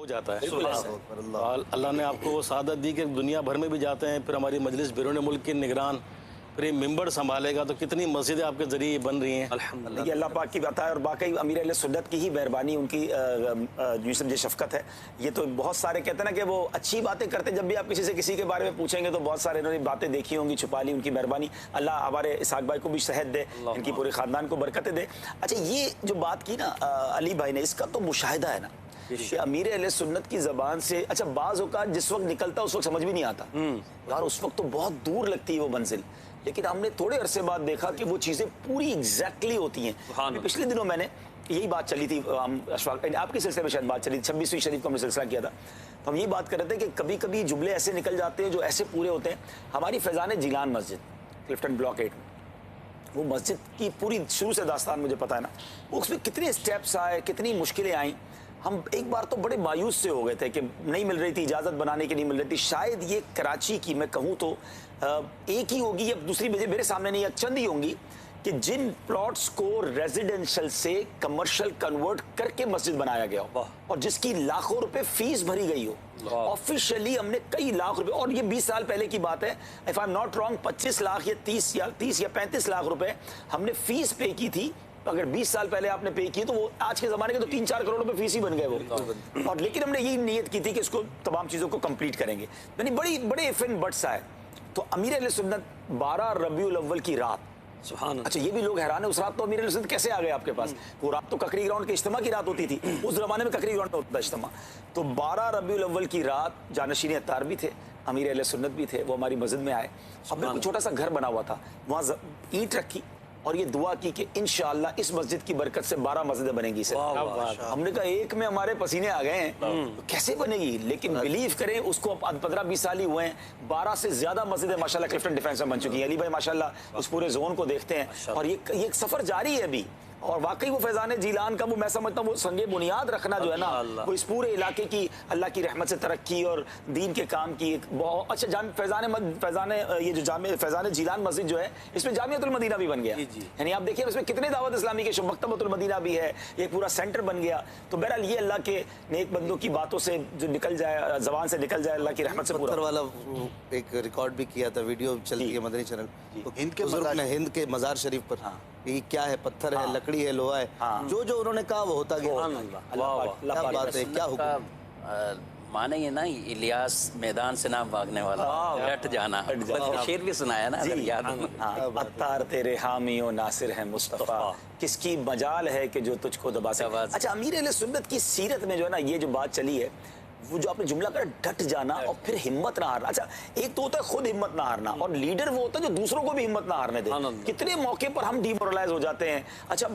हो जाता है। अल्लाह ने आपको वो सादत दी कि दुनिया भर में भी जाते हैं, फिर हमारी मजलिस बिरून मुल्क की निगरान, फिर ये मिंबर संभालेगा, तो कितनी मस्जिदें आपके जरिए बन रही हैं। अल्हम्दुलिल्लाह, ये अल्लाह पाक की बात है और वाकई अमीर अहले सुन्नत की ही मेहरबानी, उनकी यूँ समझे शफकत है। ये तो बहुत सारे कहते हैं ना कि वो अच्छी बातें करते, जब भी आप किसी से किसी के बारे में पूछेंगे तो बहुत सारे इन्होंने बातें देखी होंगी, छुपा ली, उनकी मेहरबानी। अल्लाह हमारे इसहाक भाई को भी सेहत दे, इनकी पूरे ख़ानदान को बरकतें दे। अच्छा, ये जो बात की ना अली भाई ने, इसका तो मुशाहिदा है ना कि अमीर अहले सुन्नत की ज़बान से, अच्छा बाज़ औक़ात जिस वक्त निकलता उस वक्त समझ भी नहीं आता यार, उस वक्त तो बहुत दूर लगती है वो मंजिल, लेकिन हमने थोड़े अरसे बाद देखा कि वो चीज़ें पूरी एग्जैक्टली होती हैं। पिछले दिनों मैंने यही बात चली थी, आपके सिलसिले में शायद बात चली थी, 26वीं शरीफ को हमने सिलसिला किया था, तो हम ये बात कर रहे थे कि कभी कभी जुमले ऐसे निकल जाते हैं जो ऐसे पूरे होते हैं। हमारी फैज़ान जिलान मस्जिद क्लिफ्टन ब्लॉक 8 में, वो मस्जिद की पूरी शुरू से दास्तान मुझे पता है ना, उसमें कितने स्टेप्स आए, कितनी मुश्किलें आई। हम एक बार तो बड़े मायूस से हो गए थे कि नहीं मिल रही थी इजाज़त बनाने की, नहीं मिल रही थी। शायद ये कराची की मैं कहूँ तो एक ही होगी या दूसरी मेरे सामने नहीं, चंद ही होंगी कि जिन प्लॉट्स को रेजिडेंशियल से कमर्शियल कन्वर्ट करके मस्जिद बनाया गया हो और जिसकी लाखों रुपए फीस भरी गई हो। ऑफिशियली हमने कई लाख रुपए, और ये 20 साल पहले की बात है, if I am not wrong, 25 lakh या 30 या 35 लाख रुपए हमने फीस पे की थी। अगर 20 साल पहले आपने पे की तो वो आज के ज़माने के तो 3-4 करोड़ रुपए फीस ही बन गए वो। और लेकिन हमने यही नियत की थी कि इसको तमाम चीज़ों को कंप्लीट करेंगे, यानी बड़े इफ एंड बट्स आए। तो अमीर अहले सुन्नत 12 रबीउल अव्वल की रात, अच्छा ये भी लोग हैरान है, उस रात तो अमीर अहले सुन्नत कैसे आ गए आपके पास? वो रात तो ककरी ग्राउंड के इज्तिमा की रात होती थी, उस ज़माने में ककरी ग्राउंड में होता था इज्तिमा। तो 12 रबीउल अव्वल की रात जानशीन अत्तार भी थे, अमीर अहले सुन्नत भी थे, वो हमारी मस्जिद में आए। अब बिल्कुल छोटा सा घर बना हुआ था, वहाँ ईंट रखी और ये दुआ की कि इंशाअल्लाह इस मस्जिद की बरकत से 12 मस्जिदें बनेगी सर। हमने कहा एक में हमारे पसीने आ गए हैं, तो कैसे बनेगी? लेकिन बिलीव करें, उसको 15-20 साल ही हुए हैं, 12 से ज्यादा मस्जिदें माशाल्लाह क्लिफ्टन डिफेंस में बन चुकी हैं। अली भाई माशाल्लाह उस पूरे जोन को देखते हैं और ये एक सफर जारी है अभी। और वाकई वो फैज़ान जिलान का, वो मैं समझता हूँ वो संगे बुनियाद रखना जो है ना, वो इस पूरे इलाके की अल्लाह की रहमत से तरक्की और दीन के काम की एक बहुत अच्छा फैज़ान ये जो फैज़ान जिलान मस्जिद जो है, इसमें जामियतुल मदीना भी बन गया। यानी आप देखिए इसमें कितने दावत इस्लामी के मकतबतुल मदीना भी है, एक पूरा सेंटर बन गया। तो बहरहाल ये अल्लाह के नेक बंदों की बातों से जो निकल जाए, जबान से निकल जाए, अल्लाह की रहमत से पूरा वाला एक रिकॉर्ड भी किया था, वीडियो चलती है मदनी चैनल, हिंद के मज़ार शरीफ पर। ये क्या है? पत्थर है, लकड़ी है, लोहा है, जो उन्होंने कहा वो होता गया। क्या बात है, क्या हुक्म मानेंगे ना, इलियास मैदान से ना भागने वाला, डट जाना, शेर भी सुनाया ना अगर याद हो। अत्तार तेरे हामियो नासिर है मुस्तफा, किसकी मजाल है कि जो तुझको दबा सके। अच्छा, अमीर अहले सुन्नत की सीरत में जो है ना ये जो बात चली है, वो जो आपने जुमला कर डट जाना और फिर हिम्मत ना हारना। अच्छा, एक तो होता है खुद हिम्मत ना हारना, और लीडर वो होता है जो दूसरों को भी हिम्मत ना हारने दे। कितने मौके पर हम डिमोरलाइज हो जाते हैं। अच्छा,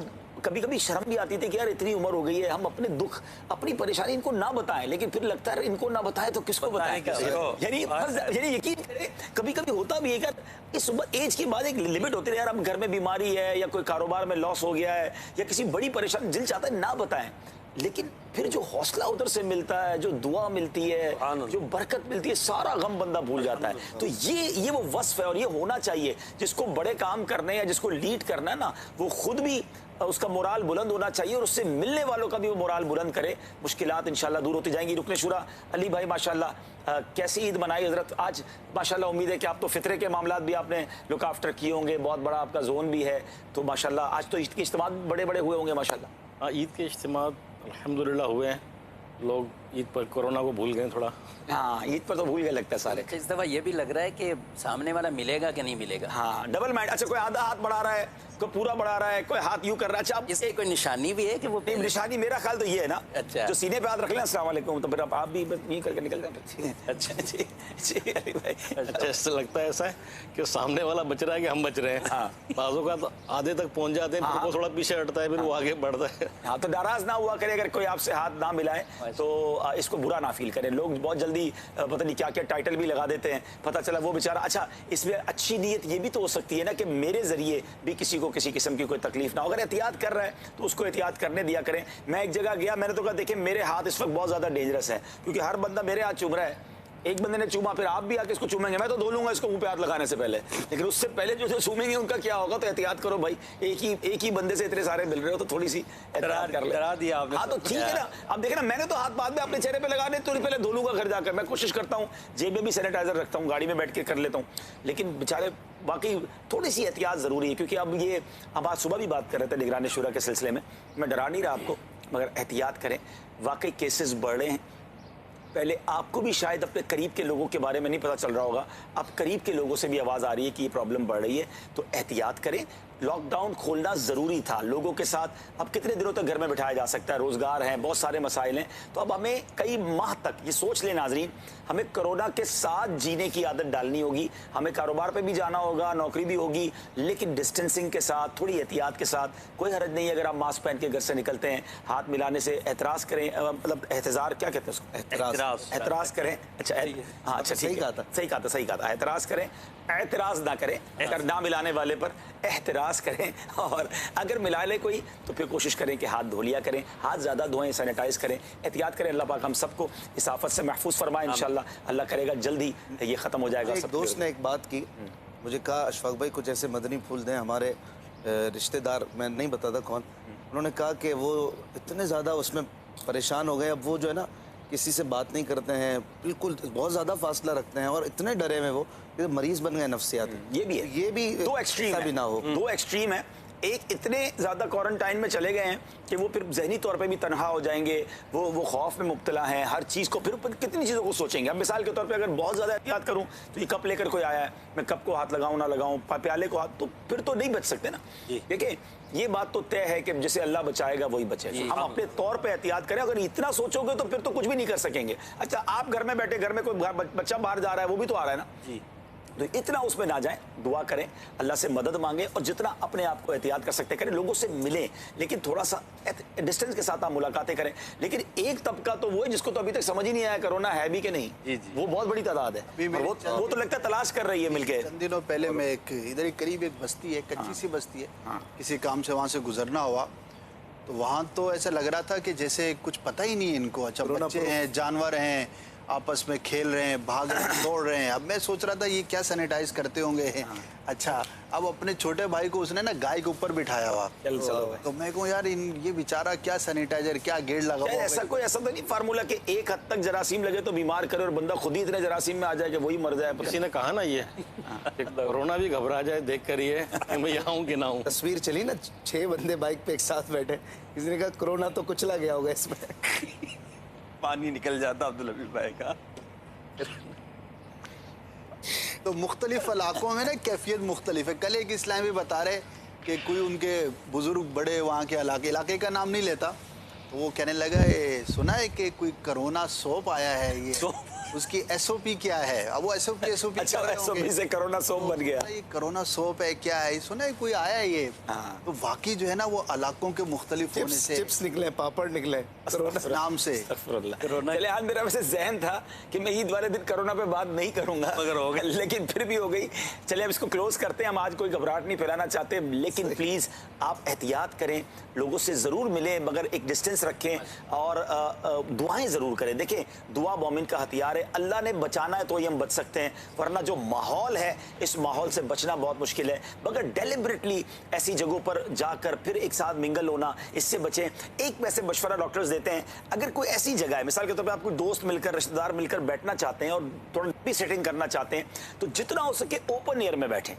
कभी कभी शर्म भी आती थी कि यार इतनी उम्र हो गई है, हम अपने दुख अपनी परेशानी इनको ना बताएं, लेकिन फिर लगता है इनको ना बताएं तो किसको बताएं? यानी यकीन करें, कभी कभी होता भी है कि इस एज के बाद एक लिमिट होती है, यार हम घर में बीमारी है या कोई कारोबार में लॉस हो गया है या किसी बड़ी परेशानी, दिल चाहता है ना बताएं, लेकिन फिर जो हौसला उधर से मिलता है, जो दुआ मिलती है, जो बरकत मिलती है, सारा गम बंदा भूल जाता है। तो ये वो वस्फ है और ये होना चाहिए। जिसको बड़े काम करने या जिसको लीड करना है ना, वो खुद भी उसका मोराल बुलंद होना चाहिए और उससे मिलने वालों का भी वो मोराल बुलंद करे। मुश्किलात इंशाल्लाह दूर होती जाएंगी। रुकने शुरा अली भाई माशाल्लाह कैसी ईद मनाई हजरत आज? माशाल्लाह उम्मीद है कि आप तो फितरे के मामलात भी आपने लुक आफ्टर किए होंगे, बहुत बड़ा आपका जोन भी है, तो माशाल्लाह आज तो ईद के इज्तिमा बड़े बड़े हुए होंगे माशाल्लाह। ईद के इज्तिमा अल्हम्दुलिल्लाह हुए हैं। लोग ईद पर कोरोना को भूल गए थोड़ा। हाँ, ईद पर तो भूल गए लगता है सारे। इस दफा ये भी लग रहा है कि सामने वाला मिलेगा कि नहीं मिलेगा। हाँ, डबल माइंड। अच्छा, कोई आधा हाथ बढ़ा रहा है, कोई पूरा बढ़ा रहा है, कोई हाथ यूं कर रहा है। अच्छा, इसकी कोई निशानी भी है कि वो निशानी मेरा ख्याल तो ये है ना, अच्छा, जो सीने पे हाथ रख लें अस्सलाम वालेकुम, तो फिर आप भी यहीं करके निकल जाते। अच्छा जी अली भाई, अच्छा इससे लगता है ऐसा है कि सामने वाला बच रहा है कि हम बच रहे हैं। हाँ, बाजों का तो आधे तक पहुंच जाते हैं, फिर वो थोड़ा पीछे हटता है, फिर वो आगे बढ़ता है। हाँ, तो नाराज ना हुआ करे अगर कोई आपसे हाथ ना मिलाए, तो इसको बुरा ना फील करें। लोग बहुत जल्दी पता नहीं क्या क्या टाइटल भी लगा देते हैं, पता चला वो बेचारा। अच्छा, इसमें अच्छी नीयत ये भी तो हो सकती है ना कि मेरे जरिए भी किसी को किसी किस्म की कोई तकलीफ ना हो। अगर एहतियात कर रहा है तो उसको एहतियात करने दिया करें। मैं एक जगह गया, मैंने तो कहा देखिए मेरे हाथ इस वक्त बहुत ज़्यादा डेंजरस है, क्योंकि हर बंदा मेरे हाथ चुभ रहा है। एक बंदे ने चूमा, फिर आप भी आके इसको चूमेंगे, मैं तो धो लूंगा इसको मुंह पे हाथ लगाने से पहले, लेकिन उससे पहले जो चूमेंगे उनका क्या होगा। तो एहतियात करो भाई, एक ही बंदे से इतने सारे मिल रहे हो, तो थोड़ी सी एहतियात कर डरा दिया आपने। हाँ तो ठीक है ना, अब देखना, मैंने तो हाथ बाद में अपने चेहरे पे लगाने, तो पहले धो लूंगा घर जाकर। मैं कोशिश करता हूँ जेब में भी सैनिटाइजर रखता हूँ, गाड़ी में बैठ के कर लेता हूँ, लेकिन बेचारे वाकई थोड़ी सी एहतियात जरूरी है। क्योंकि अब आज सुबह भी बात कर रहे थे निगरानी शुरा के सिलसिले में, मैं डरा नहीं रहा आपको, मगर एहतियात करें, वाकई केसेस बढ़ रहे हैं। पहले आपको भी शायद अपने करीब के लोगों के बारे में नहीं पता चल रहा होगा, अब करीब के लोगों से भी आवाज़ आ रही है कि ये प्रॉब्लम बढ़ रही है, तो एहतियात करें। लॉकडाउन खोलना ज़रूरी था लोगों के साथ, अब कितने दिनों तक घर में बिठाया जा सकता है, रोज़गार हैं, बहुत सारे मसाइल हैं, तो अब हमें कई माह तक ये सोच लें नाजरीन, हमें कोरोना के साथ जीने की आदत डालनी होगी। हमें कारोबार पे भी जाना होगा, नौकरी भी होगी, लेकिन डिस्टेंसिंग के साथ, थोड़ी एहतियात के साथ। कोई हरज नहीं है अगर आप मास्क पहन के घर से निकलते हैं, हाथ मिलाने से एतराज़ करें, मतलब एहतजार क्या कहते हैं उसको, एतराज़ करें। अच्छा हाँ, अच्छा सही कहा था, एतराज़ करें, एतराज़ ना करें, अगर ना मिलाने वाले पर एहतराज करें, और अगर मिला ले कोई तो फिर कोशिश करें कि हाथ धो लिया करें, हाथ ज़्यादा धोएं, सैनिटाइज करें, एहतियात करें। अल्लाह पाक हम सबको इस आफत से महफूज फरमाए इंशाल्लाह। अल्लाह करेगा जल्दी ये ख़त्म हो जाएगा। एक दोस्त ने एक बात की, मुझे कहा अशफाक भाई कुछ ऐसे मदनी फूल दें, हमारे रिश्तेदार, मैं नहीं बताता कौन, उन्होंने कहा कि वो इतने ज़्यादा उसमें परेशान हो गए, अब वो जो है ना किसी से बात नहीं करते हैं, बिल्कुल बहुत ज़्यादा फासला रखते हैं, और इतने डरे में वो मरीज बन गए नफ्सियात। ये भी है, ये भी दो एक्सट्रीम भी ना हो, दो एक्सट्रीम है। एक इतने ज़्यादा क्वारंटाइन में चले गए हैं कि वो फिर जहनी तौर पे भी तनहा हो जाएंगे, वो खौफ में मुब्तला हैं, हर चीज़ को फिर कितनी चीज़ों को सोचेंगे। अब मिसाल के तौर पे अगर बहुत ज़्यादा एहतियात करूं तो ये कप लेकर कोई आया है, मैं कप को हाथ लगाऊं ना लगाऊं, प्याले को हाथ, तो फिर तो नहीं बच सकते ना। देखिए ये बात तो तय है कि जिसे अल्लाह बचाएगा वही बचेगा। हम अपने तौर पे एहतियात करें, अगर इतना सोचोगे तो फिर तो कुछ भी नहीं कर सकेंगे। अच्छा आप घर में बैठे, घर में कोई बच्चा बाहर जा रहा है, वो भी तो आ रहा है ना, तो इतना उसमें ना जाएं, दुआ करें, अल्लाह से मदद मांगे, और जितना अपने आप को एहतियात कर सकते करें, लोगों से मिलें, लेकिन थोड़ा सा डिस्टेंस के साथ आप मुलाकातें करें। लेकिन एक तबका तो वो है जिसको तो अभी तक समझ ही नहीं आया कोरोना है भी कि नहीं, वो बहुत बड़ी तादाद है, वो तो लगता है तलाश कर रही है मिलके। चंद दिनों पहले मैं इधर करीब एक बस्ती है, कच्ची सी बस्ती है, किसी काम से वहाँ से गुजरना हुआ, तो वहाँ तो ऐसा लग रहा था कि जैसे कुछ पता ही नहीं है इनको। अच्छा बच्चे हैं, जानवर हैं, आपस में खेल रहे हैं, भाग रहे हैं, दौड़ रहे हैं। अब मैं सोच रहा था ये क्या सैनिटाइज करते होंगे। अच्छा अब अपने छोटे भाई को उसने ना गाय के ऊपर बिठाया हुआ, तो मैं कहूँ यार ये बेचारा क्या सैनिटाइजर, क्या गेड़ लगा हुआ। ऐसा तो नहीं फार्मूला कि एक हद तक जरासीम लगे तो बीमार करे और बंदा खुद ही इतने जरासीम में आ जाए कि वही मर जाए। किसी ने कहा ना ये कोरोना भी घबरा जाए देख कर ये मैं आऊँ कि ना आऊँ। तस्वीर चली ना 6 बंदे बाइक पे एक साथ बैठे, किसी ने कहा कोरोना तो कुचला गया होगा इसमें। पानी निकल जाता अब्दुल हबीब भाई का। तो मुख्तलिफ इलाकों में ना कैफियत मुख्तलिफ है। कल एक इस्लामी बता रहे कि कोई उनके बुजुर्ग बड़े वहाँ के इलाके का नाम नहीं लेता, तो वो कहने लगा ये सुना है कि कोई कोरोना सोप आया है, ये उसकी SOP क्या है। अब वो SOP अच्छा SOP से कोरोना सोप बन गया, ये कोरोना सोप है क्या है, सुना है कोई आया है ये। तो वाकई जो है ना वो इलाकों के मुख्तलिफ होने से चिप्स निकले, पापड़ निकले नाम से। चले आज मेरा वैसे जहन था कि मैं ईद वाले दिन कोरोना पे बात नहीं करूंगा, मगर हो गई, लेकिन फिर भी हो गई। चले अब इसको क्लोज करते हैं, हम आज कोई घबराहट नहीं फैलाना चाहते, लेकिन प्लीज आप एहतियात करें, लोगों से जरूर मिलें मगर एक डिस्टेंस रखें, और दुआएं जरूर करें। देखें दुआ मोमिन का हथियार है, अल्लाह ने बचाना है तो ही हम बच सकते हैं, वरना जो माहौल है इस माहौल से बचना बहुत मुश्किल है। मगर डेलिबरेटली ऐसी जगहों पर जाकर फिर एक साथ मिंगल होना, इससे बचें। एक वैसे मशवरा डॉक्टर्स देते हैं, अगर कोई ऐसी जगह है, मिसाल के तौर पे आप कोई दोस्त मिलकर, रिश्तेदार मिलकर बैठना चाहते हैं और थोड़ा भी सेटिंग करना चाहते हैं, तो जितना हो सके ओपन एयर में बैठें।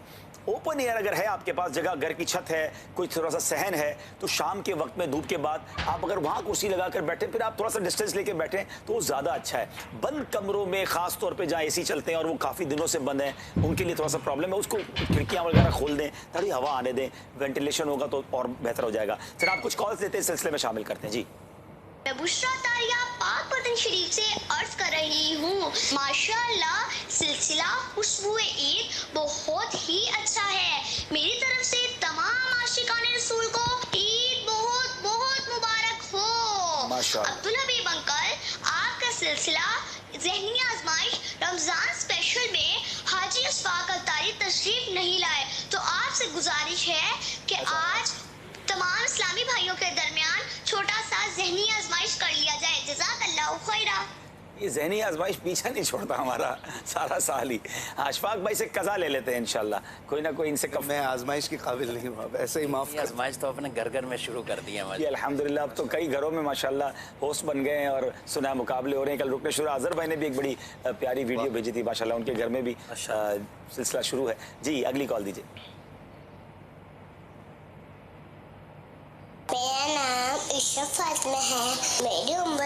ओपन एयर अगर है आपके पास जगह, घर की छत है, कोई थोड़ा सा सहन है, तो शाम के वक्त में धूप के बाद आप अगर वहाँ कुर्सी लगाकर बैठे, फिर आप थोड़ा सा डिस्टेंस लेके बैठें तो वो ज़्यादा अच्छा है। बंद कमरों में ख़ास तौर पे जहाँ AC चलते हैं और वो काफ़ी दिनों से बंद हैं, उनके लिए थोड़ा सा प्रॉब्लम है, उसको खिड़कियाँ वगैरह खोल दें, थोड़ी हवा आने दें, वेंटिलेशन होगा तो और बेहतर हो जाएगा। फिर आप कुछ कॉल्स लेते हैं, इस सिलसिले में शामिल करते हैं। जी मैं बुशरा तारिया पाक वतन शरीफ से अर्ज कर रही हूँ, माशाअल्लाह सिलसिला खुशबुए ईद बहुत ही अच्छा है। मेरी तरफ से तमाम आशिकाने रसूल को ईद बहुत बहुत मुबारक हो। अब्दुल हबीब अंकल, आपका सिलसिला ज़हनी आजमाइश रमजान स्पेशल में हाजी अशफाक अख्तारी तशरीफ नहीं लाए, तो आपसे गुजारिश है कि आज तमाम इस्लामी भाइयों के दरमियान छोटा सा ज़हनी आजमाइश कर लिया जाए। जज़ाकल्लाहु खैरा। ये ज़हनी आजमाइश पीछा नहीं छोड़ता हमारा सारा साल ही। अशफाक भाई से कज़ा ले लेते हैं इंशाल्लाह, कोई ना कोई इनसे मैं आजमाइश के काबिल नहीं हूँ, ऐसे ही माफ ये आजमाइश तो अपने घर घर में शुरू कर दी है जी हमारी। अल्हम्दुलिल्लाह। अब तो कई घरों में माशाल्लाह होस्ट बन गए हैं और सुना मुकाबले हो रहे हैं। कल रुकने शुरू अजहर भाई ने भी एक बड़ी प्यारी वीडियो भेजी थी माशाल्लाह, उनके घर में भी सिलसिला शुरू है। जी अगली कॉल दीजिए। मेरा नाम इशरत फातिमा है, मेरी उम्र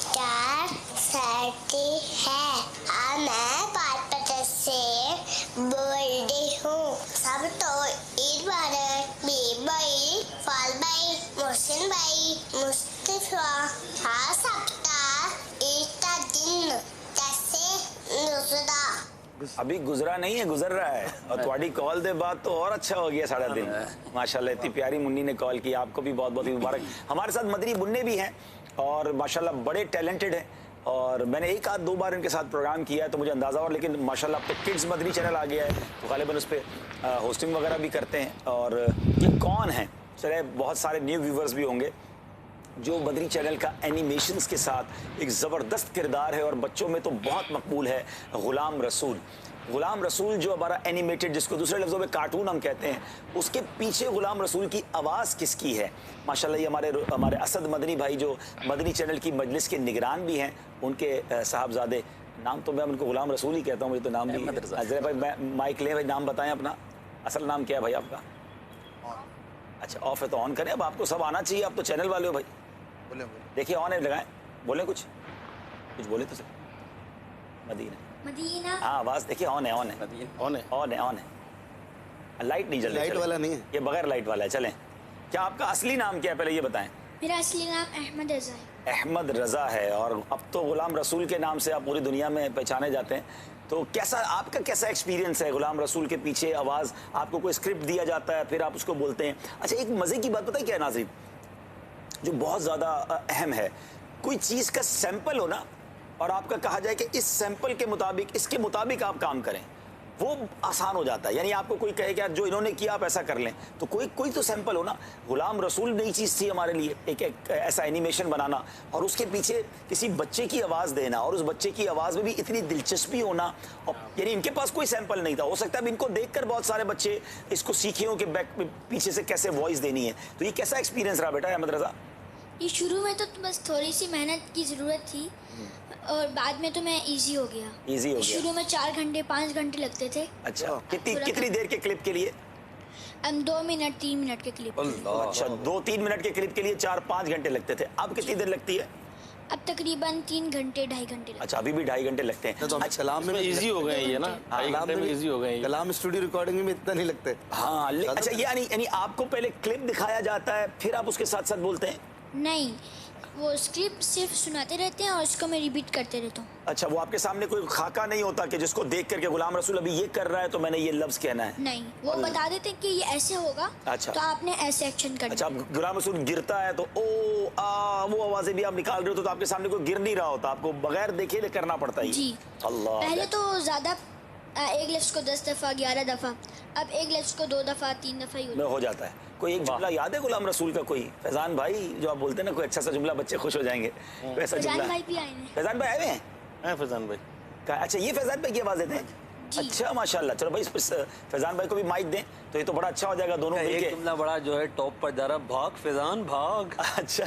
4 साल की है और मैं पाटपत्र से बोल रही हूँ। सब तो ईद मुबारक बीर भाई, फाल भाई, मोहसिन भाई, मुस्तफा। हाँ सप्ताह ईद का दिन कैसे गुजरा? अभी गुजरा नहीं है, गुजर रहा है। और तुम्हारी कॉल दे बाद तो और अच्छा हो गया सारा दिन माशाल्लाह। इतनी प्यारी मुन्नी ने कॉल की, आपको भी बहुत बहुत मुबारक। हमारे साथ मदनी मुन्ने भी हैं और माशाल्लाह बड़े टैलेंटेड हैं और मैंने एक आध दो बार इनके साथ प्रोग्राम किया है तो मुझे अंदाज़ा हुआ। लेकिन माशाल्लाह अब तो किड्स मदनी चैनल आ गया है तो गालिबन उस पर होस्टिंग वगैरह भी करते हैं। और ये कौन है, चले बहुत सारे न्यू व्यूवर्स भी होंगे जो मदनी चैनल का एनिमेशंस के साथ एक ज़बरदस्त किरदार है और बच्चों में तो बहुत मकबूल है। गुलाम रसूल, गुलाम रसूल जो हमारा एनिमेटेड, जिसको दूसरे लफ्ज़ों में कार्टून हम कहते हैं, उसके पीछे गुलाम रसूल की आवाज़ किसकी है? माशाल्लाह ये हमारे असद मदनी भाई जो मदनी चैनल की मजलिस के निगरान भी हैं, उनके साहबजादे, नाम तो मैं उनको गुलाम रसूल ही कहता हूँ, मुझे तो नाम भी अजय भाई। मैं माइक ले भाई, नाम बताएं अपना, असल नाम क्या है भाई आपका? अच्छा ऑफ है तो ऑन करें। अब आपको सब आना चाहिए, आप तो चैनल वाले हो भाई। बोले देखिए ऑन है, लगाएं, बोले कुछ बोले तो सर। मदीना। हाँ आवाज़ देखिए ऑन है, ऑन है, कौन है? ऑन है, ऑन है। लाइट नहीं जल रही, लाइट चलें। वाला नहीं है, ये बगैर लाइट वाला है। चलें, क्या आपका असली नाम क्या है पहले ये बताएं? मेरा असली नाम अहमद रजा है। अहमद रज़ा है और अब तो गुलाम रसूल के नाम से आप पूरी दुनिया में पहचाने जाते हैं। तो कैसा आपका कैसा एक्सपीरियंस है गुलाम रसूल के पीछे? आवाज़, आपको कोई स्क्रिप्ट दिया जाता है फिर आप उसको बोलते हैं? अच्छा एक मज़े की बात पता है क्या है नाज़रीन, जो बहुत ज़्यादा अहम है, कोई चीज़ का सैंपल हो ना और आपका कहा जाए कि इस सैंपल के मुताबिक, इसके मुताबिक आप काम करें, वो आसान हो जाता है। यानी आपको कोई कहे कि यार जो इन्होंने किया आप ऐसा कर लें, तो कोई तो सैंपल हो ना। गुलाम रसूल नई चीज़ थी हमारे लिए, एक ऐसा एनिमेशन बनाना और उसके पीछे किसी बच्चे की आवाज़ देना और उस बच्चे की आवाज़ में भी इतनी दिलचस्पी होना। और यानी इनके पास कोई सैंपल नहीं था, हो सकता है इनको देखकर बहुत सारे बच्चे इसको सीखे हों कि पीछे से कैसे वॉइस देनी है। तो ये कैसा एक्सपीरियंस रहा बेटा अहमद रज़ा? ये शुरू में तो बस थोड़ी सी मेहनत की ज़रूरत थी और बाद में तो मैं इजी हो गया। ईजी हो गया। शुरू में 4 घंटे 5 घंटे लगते थे। अच्छा कितनी देर के क्लिप के लिए? 2 मिनट 3 मिनट के क्लिप। अच्छा 2-3 मिनट के क्लिप के लिए 4-5 घंटे लगते थे। अब कितनी देर लगती है? अब तकरीबन 3 घंटे 2.5 घंटे लगते। अच्छा अभी भी 2.5 घंटे लगते हैं। तो हम कलाम में इजी हो गए ये ना, कलाम में इजी हो गए। कलाम स्टूडियो रिकॉर्डिंग में इतना नहीं लगते। हाँ अच्छा यानी आपको पहले क्लिप दिखाया जाता है फिर आप उसके साथ साथ बोलते हैं? नहीं, वो स्क्रिप्ट सिर्फ सुनाते रहते हैं और उसको मैं रिपीट करते रहता हूँ। अच्छा वो आपके सामने कोई खाका नहीं होता कि जिसको देख करके गुलाम रसूल अभी ये कर रहा है तो मैंने ये लफ्ज कहना है? नहीं, वो बता देते हैं कि ये ऐसे होगा। अच्छा। तो आपने ऐसे एक्शन करना। अच्छा अब गुलाम रसूल गिरता है तो ओ आ वो आवाजें भी आप निकाल रहे हो तो आपके सामने कोई गिर नहीं रहा होता, आपको बगैर देखे करना पड़ता है। जी। अल्लाह। पहले तो ज़्यादा एक लफ्ज़ को 10 दफ़ा 11 दफ़ा, अब एक लफ्ज़ को 2 दफ़ा 3 दफ़ा ही हो जाता है। कोई एक जुमला याद है गुलाम रसूल का कोई? फैजान भाई जो आप बोलते हैं ना, कोई अच्छा सा जुमला बच्चे खुश हो जाएंगे, वैसा जुमला। फैजान भाई भी आए हैं। फैजान भाई आए हैं? फैजान भाई अच्छा ये फैजान भाई की आवाज़ देते हैं? अच्छा माशाल्लाह। चलो भाई फैजान भाई को भी माइक दें तो ये तो बड़ा अच्छा हो जाएगा दोनों मिलके। एक जुमला बड़ा जो है टॉप पर जा रहा, भाग फैजान भाग। अच्छा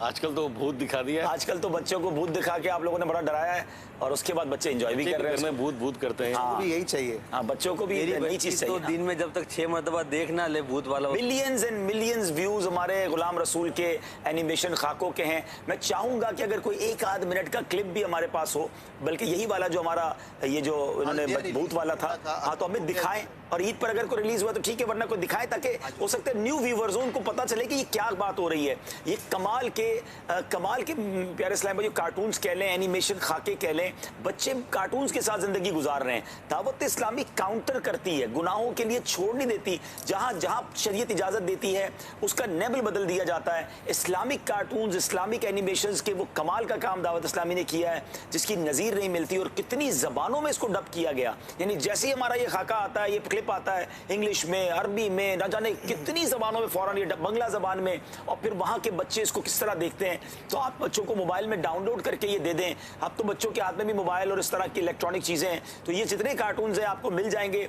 आजकल तो भूत दिखा दिया है। आजकल तो बच्चों को भूत दिखा के आप लोगों ने बड़ा डराया है और उसके बाद बच्चे एंजॉय भी कर रहे हैं। में भूत भूत करते हैं। हाँ। भी यही चाहिए। हाँ बच्चों को भी नई चीज चाहिए। तो दिन में जब तक 6 मरतबा देखना ले भूत वाला। मिलियंस एंड मिलियंस व्यूज हमारे गुलाम रसूल के एनिमेशन खाकों के हैं। मैं चाहूंगा कि अगर कोई 1-8 मिनट का क्लिप भी हमारे पास हो, बल्कि यही वाला जो हमारा ये जो इन्होंने भूत वाला था, हाँ तो हमें दिखाएं। और ईद पर अगर कोई रिलीज हुआ तो ठीक है, वरना कोई दिखाए ताकि हो सकता है न्यू व्यूवर्स हो, उनको पता चले कि ये क्या बात हो रही है। ये कमाल के प्यारे इस्लाम भाई कार्टून्स कह लें, एनिमेशन खाके कह लें, बच्चे कार्टून्स के साथ जिंदगी गुजार रहे हैं। दावत इस्लामी काउंटर करती है, गुनाहों के लिए छोड़ नहीं देती। जहां जहां शरीयत इजाजत देती है उसका नेबल बदल दिया जाता है। इस्लामिक कार्टून्स, इस्लामिक एनिमेशंस के वो कमाल का काम दावत इस्लामी ने किया है जिसकी नज़ीर नहीं मिलती। और कितनी ज़बानों में इसको डब किया गया, यानी जैसे ही हमारा ये खाका आता है, ये क्लिप आता है इंग्लिश में, अरबी में, न जाने कितनी जबानों में, फौरन ये बंगला जबान में, और फिर वहाँ के बच्चे इसको किस तरह देखते हैं। तो आप बच्चों को मोबाइल में डाउनलोड करके ये दे दें। अब तो बच्चों के हाथ में भी मोबाइल और इस तरह की इलेक्ट्रॉनिक चीज़ें हैं, तो ये जितने कार्टून्स हैं आपको मिल जाएंगे।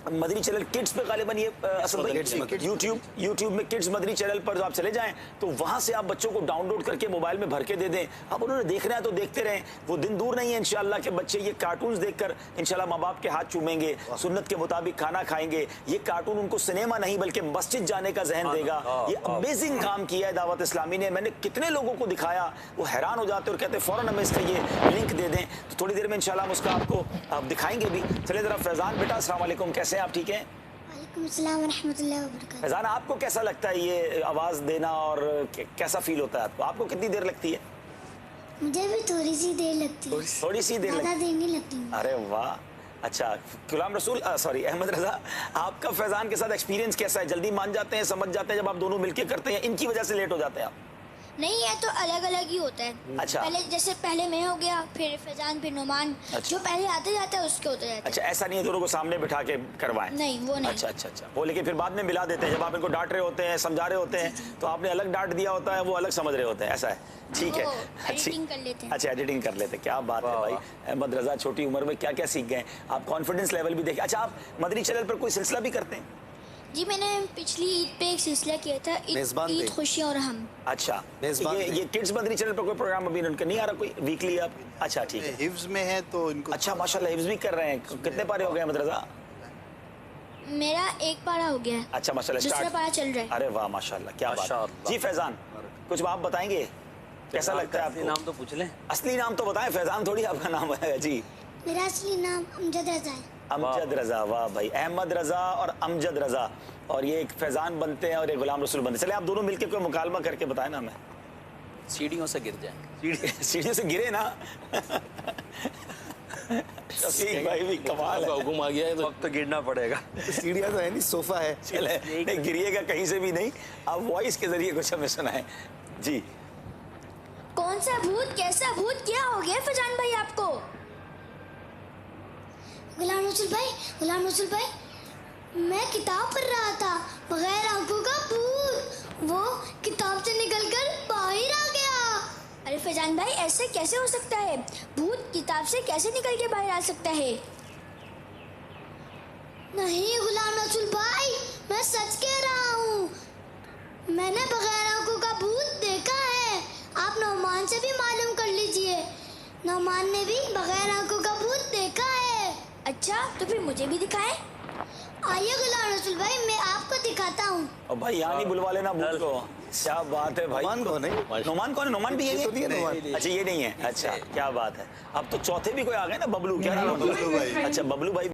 मदनी चैनल किड्स पे गालिबन ये यूट्यूब में किड्स मदनी चैनल पर जो आप चले जाएं तो वहां से आप बच्चों को डाउनलोड करके मोबाइल में भर के दे दें। अब उन्होंने देखना है तो देखते रहें, वो दिन दूर नहीं है इंशाल्लाह के बच्चे ये कार्टून्स देखकर इंशाल्लाह माँ बाप के हाथ चूमेंगे, सुन्नत के मुताबिक खाना खाएंगे। ये कार्टून उनको सिनेमा नहीं बल्कि मस्जिद जाने का जहन देगा। ये अमेजिंग काम किया है दावत इस्लामी ने। मैंने कितने लोगों को दिखाया, वो हैरान हो जाते और कहते फौरन हमें इसका ये लिंक दे दें। तो थोड़ी देर में इंशाल्लाह हम उसका आपको आप दिखाएंगे भी। चलिए जरा फैजान बेटा, अस्सलाम वालेकुम, कैसे हैं आप? ठीक हैं? वालेकुम रहमतुल्लाहि व बरकातहू। फैजान, आपको कैसा लगता है ये आवाज़ देना और कैसा फील होता है आपको? आपको कितनी देर लगती है? मुझे भी थोड़ी सी देर लगती है। थोड़ी सी देर ज़्यादा देर नहीं लगती। अरे वाह, अच्छा। गुलाम रसूल सॉरी अहमद रजा, आपका फैजान के साथ एक्सपीरियंस कैसा है? जल्दी मान जाते हैं, समझ जाते हैं जब आप दोनों मिलके करते हैं? इनकी वजह से लेट हो जाते हैं आप? नहीं, है तो अलग अलग ही होता है। अच्छा। पहले मैं हो गया, फिर फैजान, फिर नुमान। अच्छा। जो पहले आते जाते हैं उसके होते जाते हैं। अच्छा, ऐसा नहीं है दोनों को सामने बिठा के करवाएं? नहीं, वो नहीं। अच्छा अच्छा अच्छा, वो लेकिन फिर बाद में मिला देते हैं जब आप इनको डांट रहे होते हैं, समझा रहे होते हैं, तो आपने अलग डांट दिया होता है, वो अलग समझ रहे होते हैं, ऐसा है? ठीक है, एडिटिंग कर लेते हैं। अच्छा, एडिटिंग कर लेते हैं। क्या बात है भाई। अहमद रजा छोटी उम्र में क्या क्या सीख गए आप, कॉन्फिडेंस लेवल भी देखे। अच्छा, आप मदनी चैनल पर कोई सिलसिला भी करते हैं? जी, मैंने पिछली ईद पे एक सिलसिला किया था, ईद खुशियाँ और हम। अच्छा, ये किड्स मदनी चैनल पर कोई प्रोग्राम अभी उनका नहीं आ रहा कोई वीकली? आप अच्छा ठीक है, हिफ्ज में है तो इनको। अच्छा माशाल्लाह, हिफ्ज भी कर रहे हैं। कितने पारे हो गए अहमद रजा? मेरा एक पारा हो गया है। अच्छा माशाल्लाह, दूसरा स्टार्ट। पारा चल रहा है। अरे वाह माशाल्लाह, क्या बात। जी फैजान, कुछ आप बताएंगे कैसा लगता है आपको? नाम तो पूछ लें। असली नाम तो बताएं, फैजान थोड़ी आपका नाम है। जी, मेरा असली नाम अमजद रजा है। अमजद रजा, वाह भाई, अहमद रजा और अमजद रजा, और ये एक फैजान बनते हैं और ये गुलाम रसूल बनते हैं। चले आप दोनों मिलकर कोई मुकालमा करके बताएं ना हमें। सीढ़ियों से गिर जाएंगे। सीढ़ियों से गिरे ना। शफीक भाई भी कमाल है। हुक्म आ गया है तो गिरना पड़ेगा। सीढ़ियाँ तो है नहीं, सोफा है। चले, नहीं गिरिएगा कहीं से भी नहीं, आप वॉइस के जरिए कुछ हमें सुनाएं। जी, कौन सा भूत, कैसा भूत, क्या हो गया फैजान भाई आपको? गुलाम रसूल भाई, मैं किताब पढ़ रहा था, बगैर आंखों का भूत वो किताब से निकलकर बाहर आ गया। अरे फैजान भाई, ऐसे कैसे हो सकता है? भूत किताब से कैसे निकल के बाहर आ सकता है? नहीं गुलाम रसूल भाई, मैं सच कह रहा हूँ, मैंने बगैर आंखों का भूत देखा है। आप नौमान से भी मालूम कर लीजिए, नौमान ने भी बगैर आंखों का भूत देखा है। अच्छा, तो फिर मुझे भी दिखाएं। आइए गुलाम रसूल भाई, मैं आपको दिखाता हूँ। और भाई यहाँ नहीं बुलवा लेना भूत को। क्या बात है भाई। नोमान कौन है? नोमान कौन है? नोमान भी ये तो नहीं है नोमान। अच्छा, ये नहीं है। अच्छा, क्या बात है। अब तो चौथे भी कोई आ गए ना, बबलू, क्या नाम है? बबलू भाई। अच्छा, बबलू भाई।